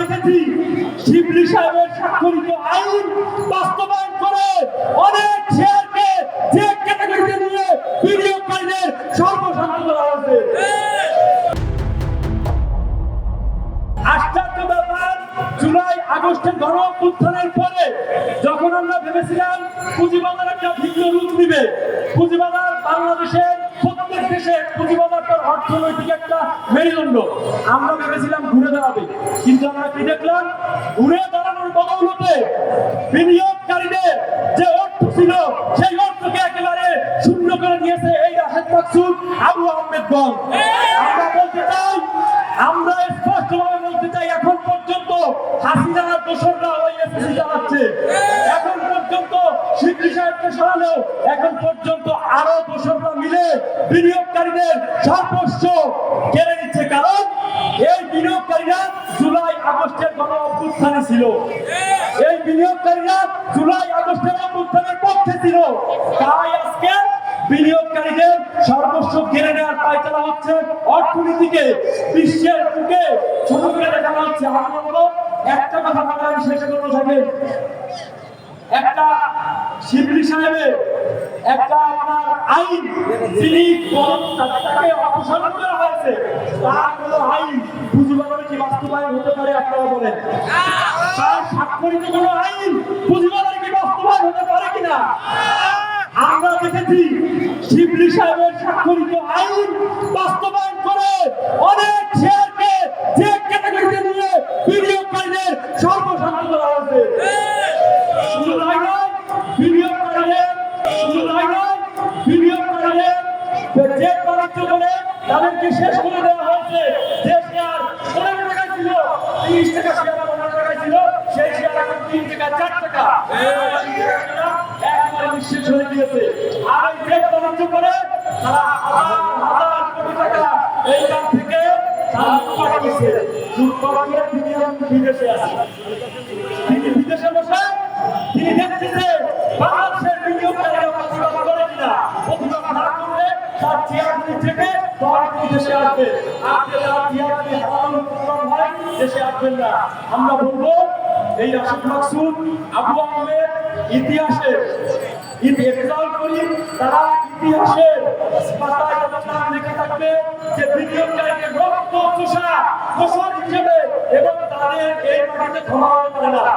দেখেছি শিবলী সাহেবের স্বাক্ষরিত আইন বাস্তবায়ন করে অনেক শেয়ারকে যে ক্যাটাগরিতে নিয়ে বিনিয়োগকারীদের সর্বশান্ত করা হয়েছে। আশ্চর্য ব্যাপার, জুলাই আগস্টের গণ অভ্যুত্থানের পরে যখন আমরা ভেবেছিলাম পুঁজিবাজার একটা ভিন্ন রূপ দিবে, পুঁজিবাজার বাংলাদেশের প্রত্যেক দেশে পুঁজিবাজার তার অর্থনৈতিক একটা মেরুদণ্ড, আমরা ভেবেছিলাম ঘুরে দাঁড়াবে, কিন্তু আমরা কি দেখলাম? ঘুরে দাঁড়ানোর বদৌলতে বিনিয়োগকারীদের যে অর্থ ছিল সেই অর্থকে একেবারে শূন্য করে দিয়েছে এই রাশেদ মাকসুদ, আবু আহমেদ গং। আমরা বলতে চাই, আমরা স্পষ্টভাবে বলতে চাই, এখন পর্যন্ত হাসিনার দোসররা ওই এসএসসি চালাচ্ছে, এখন পর্যন্ত শিবলী সাহেবকে সরালেও এখন পর্যন্ত আরো দোসররা মিলে বিনিয়োগকারীদের সর্বস্ব কেড়ে নিচ্ছে। কারণ এই বিনিয়োগকারীরা জুলাই আগস্টের গণ অভ্যুত্থানে ছিল, এই বিনিয়োগকারীরা জুলাই আগস্টের অভ্যুত্থানের পক্ষে ছিল, তাই আজকে বিনিয়োগকারীদের সর্বস্ব কেড়ে নেওয়ার পায়তারা হচ্ছে, অর্থনীতিকে বিশ্বের বুকে ছোট করে দেখানো হচ্ছে। আমরা বলবো একটা কথা বলে আমি শেষ করবো, থাকেন একটা শিবলী সাহেবের একটা আপনার আইন যিনি তাকে অপসারণ করা হয়েছে, তার কোনো আইন পুঁজিবাজারে কি বাস্তবায়ন হতে পারে? আপনারা বলেন, তার স্বাক্ষরিত কোনো আইন পুঁজিবাজারে কি বাস্তবায়ন হতে পারে কিনা? আমরা দেখেছি শিবলী সাহেবের স্বাক্ষরিত আইন বাস্তবায়ন করে অনেক শেয়ারকে যে ক্যাটাগরিতে নিয়ে বিনিয়োগকারীদের সর্বশান্ত করা হয়েছে। শুধু তাই নয়, বিনিয়োগকারীদের যে বাণিজ্য করে তাদেরকে শেষ করে দেওয়া হয়েছে। যে শেয়ার 15 টাকায় ছিল, 30 টাকা শেয়ার 15 টাকায় ছিল, সেই শেয়ার এখন 3 টাকা 4 টাকা একবারে নিঃশেষ হয়ে গিয়েছে। আর এই যে বাণিজ্য করে তারা হাজার হাজার কোটি টাকা এইখান থেকে বিদেশে আছে। তিনি বিদেশে বসে তিনি দেখতেছে বাংলাদেশের বিনিয়োগকারীরা প্রতিবাদ করে কিনা, প্রতিবাদ না করলে তার চেয়ারগুলি থেকে দেশে আসবে, আপনি তার চেয়ারগুলি হারানোর প্রোগ্রাম হয়, দেশে আসবেন না। আমরা বলবো এই রাশেদ মাকসুদ, আবু আহমেদ ইতিহাসে করি, তারা ইতিহাসের পাতায় নাম লেখা থাকবে যে বিনিয়োগকারীদের রক্ত চোষা ফসল হিসেবে, এবং তাদের এই মাটিতে ক্ষমা হতে পারে না।